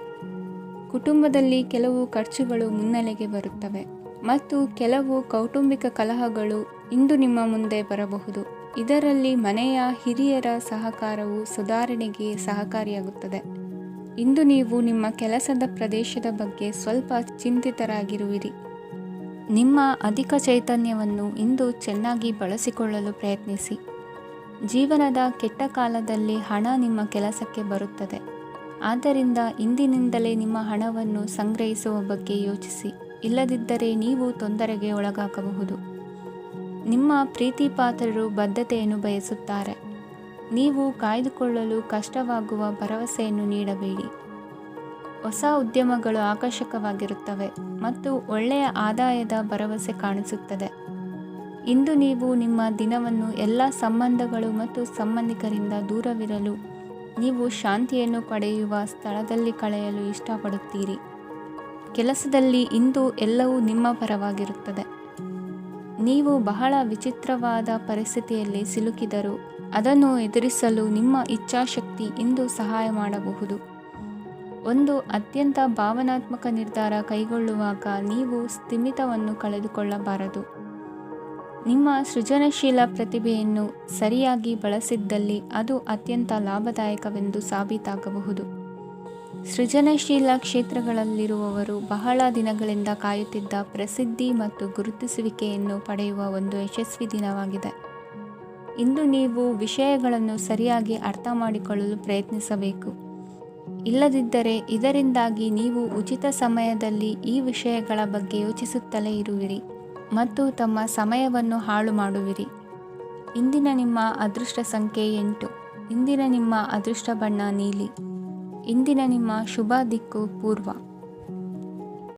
ಕುಟುಂಬದಲ್ಲಿ ಕೆಲವು ಖರ್ಚುಗಳು ಮುನ್ನೆಲೆಗೆ ಬರುತ್ತವೆ ಮತ್ತು ಕೆಲವು ಕೌಟುಂಬಿಕ ಕಲಹಗಳು ಇಂದು ನಿಮ್ಮ ಮುಂದೆ ಬರಬಹುದು. ಇದರಲ್ಲಿ ಮನೆಯ ಹಿರಿಯರ ಸಹಕಾರವು ಸುಧಾರಣೆಗೆ ಸಹಕಾರಿಯಾಗುತ್ತದೆ. ಇಂದು ನೀವು ನಿಮ್ಮ ಕೆಲಸದ ಪ್ರದೇಶದ ಬಗ್ಗೆ ಸ್ವಲ್ಪ ಚಿಂತಿತರಾಗಿರುವಿರಿ. ನಿಮ್ಮ ಅಧಿಕ ಚೈತನ್ಯವನ್ನು ಇಂದು ಚೆನ್ನಾಗಿ ಬಳಸಿಕೊಳ್ಳಲು ಪ್ರಯತ್ನಿಸಿ. ಜೀವನದ ಕೆಟ್ಟ ಕಾಲದಲ್ಲಿ ಹಣ ನಿಮ್ಮ ಕೆಲಸಕ್ಕೆ ಬರುತ್ತದೆ. ಆದ್ದರಿಂದ ಇಂದಿನಿಂದಲೇ ನಿಮ್ಮ ಹಣವನ್ನು ಸಂಗ್ರಹಿಸುವ ಬಗ್ಗೆ ಯೋಚಿಸಿ, ಇಲ್ಲದಿದ್ದರೆ ನೀವು ತೊಂದರೆಗೆ ಒಳಗಾಗಬಹುದು. ನಿಮ್ಮ ಪ್ರೀತಿಪಾತ್ರರು ಬದ್ಧತೆಯನ್ನು ಬಯಸುತ್ತಾರೆ. ನೀವು ಕಾಯ್ದುಕೊಳ್ಳಲು ಕಷ್ಟವಾಗುವ ಭರವಸೆಯನ್ನು ನೀಡಬೇಡಿ. ಹೊಸ ಉದ್ಯಮಗಳು ಆಕರ್ಷಕವಾಗಿರುತ್ತವೆ ಮತ್ತು ಒಳ್ಳೆಯ ಆದಾಯದ ಭರವಸೆ ಕಾಣಿಸುತ್ತದೆ. ಇಂದು ನೀವು ನಿಮ್ಮ ದಿನವನ್ನು ಎಲ್ಲ ಸಂಬಂಧಗಳು ಮತ್ತು ಸಂಬಂಧಿಕರಿಂದ ದೂರವಿರಲು ನೀವು ಶಾಂತಿಯನ್ನು ಪಡೆಯುವ ಸ್ಥಳದಲ್ಲಿ ಕಳೆಯಲು ಇಷ್ಟಪಡುತ್ತೀರಿ. ಕೆಲಸದಲ್ಲಿ ಇಂದು ಎಲ್ಲವೂ ನಿಮ್ಮ ಪರವಾಗಿರುತ್ತದೆ. ನೀವು ಬಹಳ ವಿಚಿತ್ರವಾದ ಪರಿಸ್ಥಿತಿಯಲ್ಲಿ ಸಿಲುಕಿದರೂ ಅದನ್ನು ಎದುರಿಸಲು ನಿಮ್ಮ ಇಚ್ಛಾಶಕ್ತಿ ಇಂದು ಸಹಾಯ ಮಾಡಬಹುದು. ಒಂದು ಅತ್ಯಂತ ಭಾವನಾತ್ಮಕ ನಿರ್ಧಾರ ಕೈಗೊಳ್ಳುವಾಗ ನೀವು ಸ್ಥಿಮಿತವನ್ನು ಕಳೆದುಕೊಳ್ಳಬಾರದು. ನಿಮ್ಮ ಸೃಜನಶೀಲ ಪ್ರತಿಭೆಯನ್ನು ಸರಿಯಾಗಿ ಬಳಸಿದ್ದಲ್ಲಿ ಅದು ಅತ್ಯಂತ ಲಾಭದಾಯಕವೆಂದು ಸಾಬೀತಾಗಬಹುದು. ಸೃಜನಶೀಲ ಕ್ಷೇತ್ರಗಳಲ್ಲಿರುವವರು ಬಹಳ ದಿನಗಳಿಂದ ಕಾಯುತ್ತಿದ್ದ ಪ್ರಸಿದ್ಧಿ ಮತ್ತು ಗುರುತಿಸುವಿಕೆಯನ್ನು ಪಡೆಯುವ ಒಂದು ಯಶಸ್ವಿ ದಿನವಾಗಿದೆ. ಇಂದು ನೀವು ವಿಷಯಗಳನ್ನು ಸರಿಯಾಗಿ ಅರ್ಥ ಮಾಡಿಕೊಳ್ಳಲು ಪ್ರಯತ್ನಿಸಬೇಕು. ಇಲ್ಲದಿದ್ದರೆ ಇದರಿಂದಾಗಿ ನೀವು ಉಚಿತ ಸಮಯದಲ್ಲಿ ಈ ವಿಷಯಗಳ ಬಗ್ಗೆ ಯೋಚಿಸುತ್ತಲೇ ಇರುವಿರಿ ಮತ್ತು ತಮ್ಮ ಸಮಯವನ್ನು ಹಾಳು ಮಾಡುವಿರಿ. ಇಂದಿನ ನಿಮ್ಮ ಅದೃಷ್ಟ ಸಂಖ್ಯೆ 8. ಇಂದಿನ ನಿಮ್ಮ ಅದೃಷ್ಟ ಬಣ್ಣ ನೀಲಿ. ಇಂದಿನ ನಿಮ್ಮ ಶುಭ ದಿಕ್ಕು ಪೂರ್ವ.